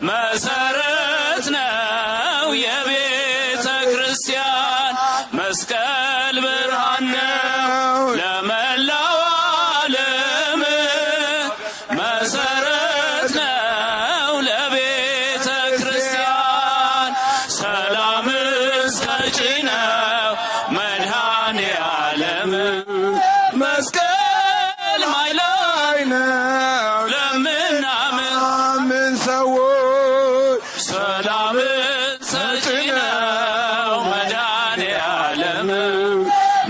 መሰረት ነው የቤተ ክርስቲያን መስቀል ብርሃን ነው ለመላው ዓለም መሰረት ነው ለቤተ ክርስቲያን ሰላም ሰጪ ነው መድኃኔ ዓለም መስቀል ማይላይ ነው ለምናምን ሰዎች ሰላም ሰጪ ነው መድኃኔ ዓለም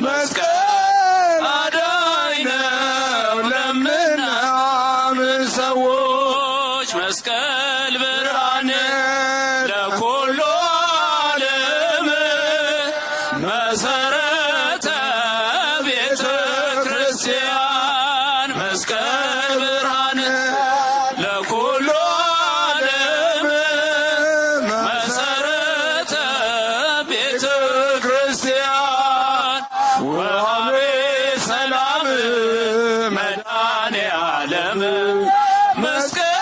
መስቀል አዳኝ ነው ለምናምን ሰዎች መስቀል ብርሃን ለኩሉ ዓለም መሰረተ ቤተ ክርስቲያን መስቀል ብርሃን ለኩሉ ዓለም መሰረተ ቤተ ክርስቲያን ወሃቤ ሰላም መድኃኔ ዓለም መስቀል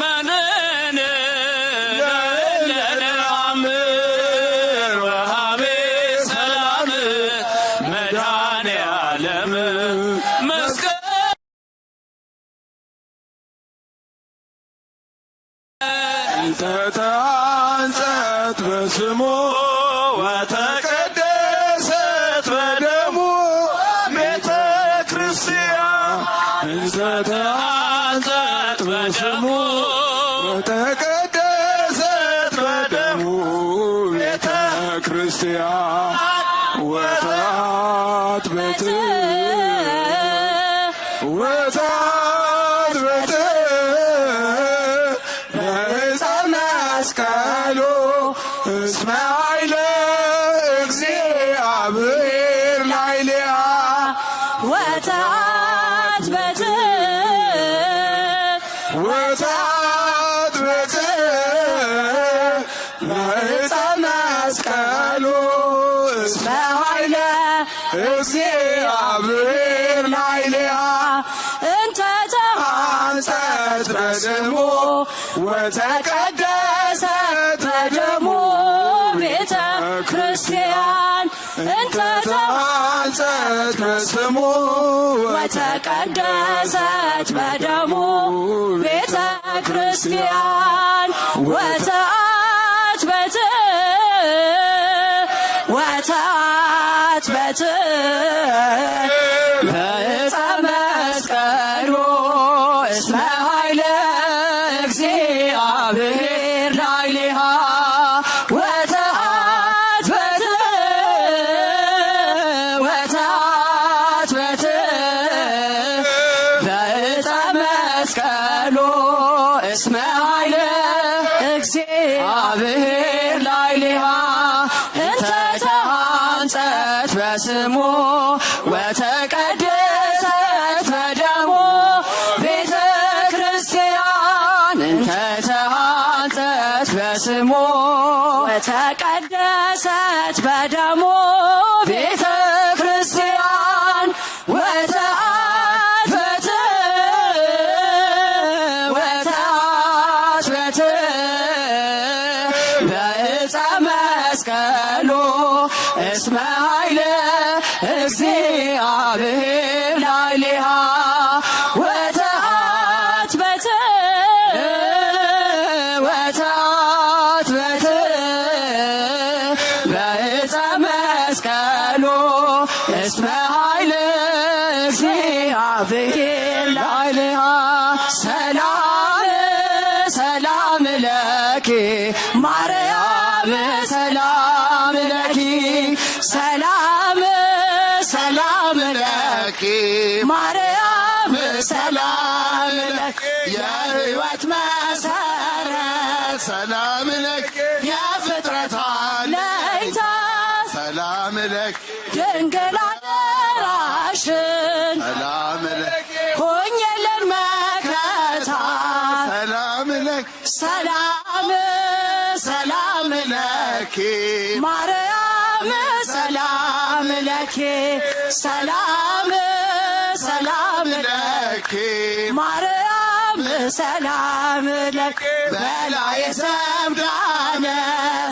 መነን ለለአምር ወሃቤ ሰላም መድኃኔ ዓለም መስቀል ተታንጸት በስሙ ወተቀደሰት በደሙ ቤተ ክርስቲያን ተታንጸት በስሙ ወተቀደሰት በደሙ ቤተ ክርስቲያን ወታት ቤት ወታት ቤት መስቀሉ እስመ ኃይለ እግዚአብሔር ላዕሌሃ ወታት በት ወታት ቤት ለዕፀ መስቀሉ እስመ ኃይለ እግዚአብሔር ላዕሌሃ እንተ አንጸት በስሙ ወተቀደሰት በደሙ ቤተ ክርስቲያን እንተ አንጸት በስሙ ወተቀደሰት በደሙ ቤተ ክርስቲያን ወታት በት ወታት በት ለዕፀ መስቀሉ እስመ ኃይለ እግዚአብሔር ላዕሌሃ ወታት በት ወታት በት ለዕፀ መስቀሉ እስመ ኃይለ እግዚአብሔር ላዕሌሃ እንተ ተሃንጸት በስሙ ወተቀደሰት በደሙ ቤተ ክርስቲያን እንተ ተሃንጸት በስሙ ወተቀደሰት በደሙ ቤተ ክርስቲያን ወታት በት ወታት በት በዕፀ መስቀሉ እስመ ኃይለ እግዚአብሔር ላዕሌሃ ወታት በት ወታት በት በዕፀ መስቀሉ እስመ ኃይለ እግዚአብሔር ላዕሌሃ ሰላም ሰላም ለኪ ማርያም ሰላም ለኪ ሰላም ሰላም ለኪ ማርያም ሰላም ለኪ የሕይወት መሰረት ሰላም ለኪ የፍጥረት አለኝታ ሰላም ለኪ ድንግል አደራሽን ሰላም ለኪ ሆኜልን መከታ ሰላም ለኪ ሰላም ሰላም ለኪ ማርያም ሰላም ለኪ ሰላም ሰላም ለኪ ማርያም ሰላም ለኪ በላይ ሰብዳነ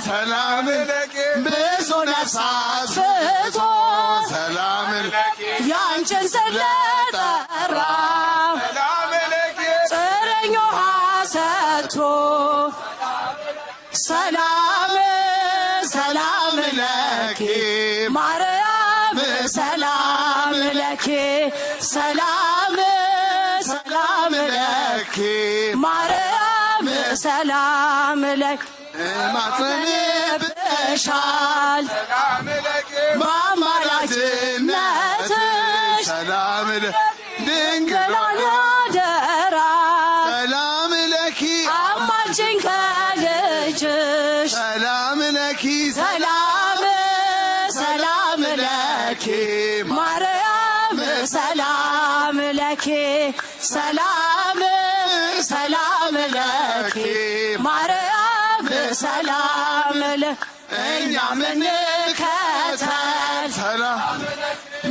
ሰላም ለኪ ብዙ ነፍሳት ፍቶ ሰላም ለኪ ያንቺን ስለጠራ ሰላም ለኪ ጥርኝ ውሃ ሰጥቶ ሰላም ሰላም ለኪ ማርያም ሰላም ለኪ ሰላም ሰላም ለኪ ማርያም ሰላም ለኪ እማጸንብሻል ሰላም ለኪ በአማላጅነትሽ ሰላም ድንግል አደራ ሰላም ለኪ አማልጅኝ ከልጅሽ ሰላም ለኪ ሰላም ሰላም ለኪ ማርያም ሰላም ለኪ ሰላም ሰላም ለኪ ማርያም ሰላም ለኪ እኛ ምንከተል ሰላም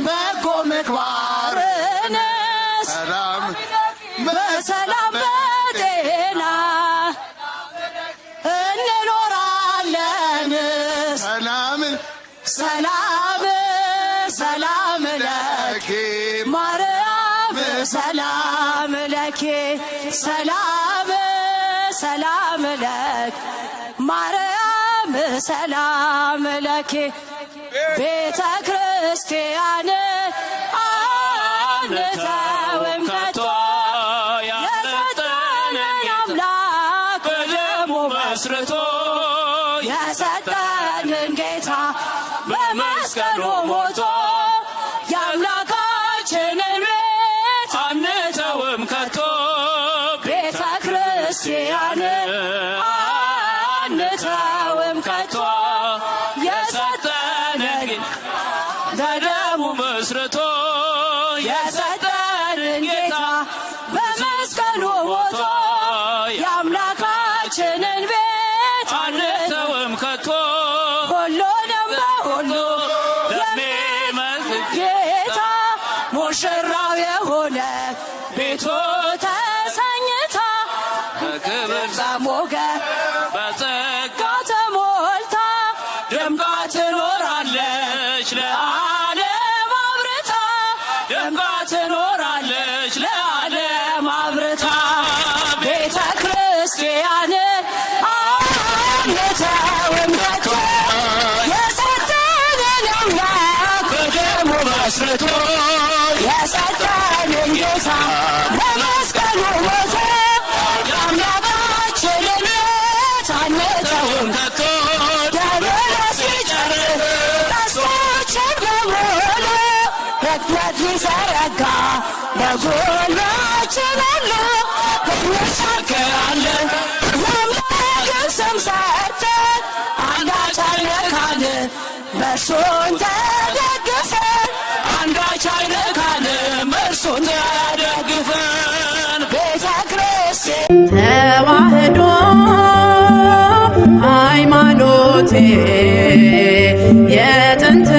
በጎ ምግባርን ሰላም በሰላም በጤና እንኖራለን። ሰላም ሰላም ሰላም ለኪ ማርያም ሰላም ለኪ ሰላም ሰላም ለኪ ማርያም ሰላም ለኪ ቤተ ክርስቲያን አንተውም ከቶ የሰጠንን አምላክ በደሙ መስርቶ የሰጠንን ጌታ በመስቀሉ ሞቶ የአምላካችንን ቤት አንተውም ከቶ ቤተ ክርስቲያን አንተውም ከቶ የሰጠንን በደሙ መስርቶ የሰጠንን ጌታ በመስቀሉ ሞቶ የአምላካችንን ቤት አንተውም ከቶ ሁሉንም በሁሉ ለሚመስል ጌታ ሙሽራው የሆነ ቤቱ ተሰኝታ በክብር በሞገስ በጸጋ ተሞልታ ደምቃ ትኖራለች ለዓለም አብርታ ደምቃ ትኖራለች ለዓለም አብርታ ቤተ ክርስቲያን አንተውም ከቶ የሰጠንን አምላክ በደሙ መስርቶ የሰጠንን ጌታ በመስቀሉ ሞቶ የአምላካችንን ቤት አንተውም ከቶ ደሙን ሲጨርስ ቀስቶችን በሙሉ ሕግመት ሊዘረጋ በጎናችን አሉ እንሻገራለን የአምላክን ስም ሰርተን አንዳች አይነካንም በእርሱን ተደግፈን አንዳች አይነካንም እርሱን ተደግፈን ቤተ ክርስቲያን ተዋህዶ ሃይማኖቴ የጥንት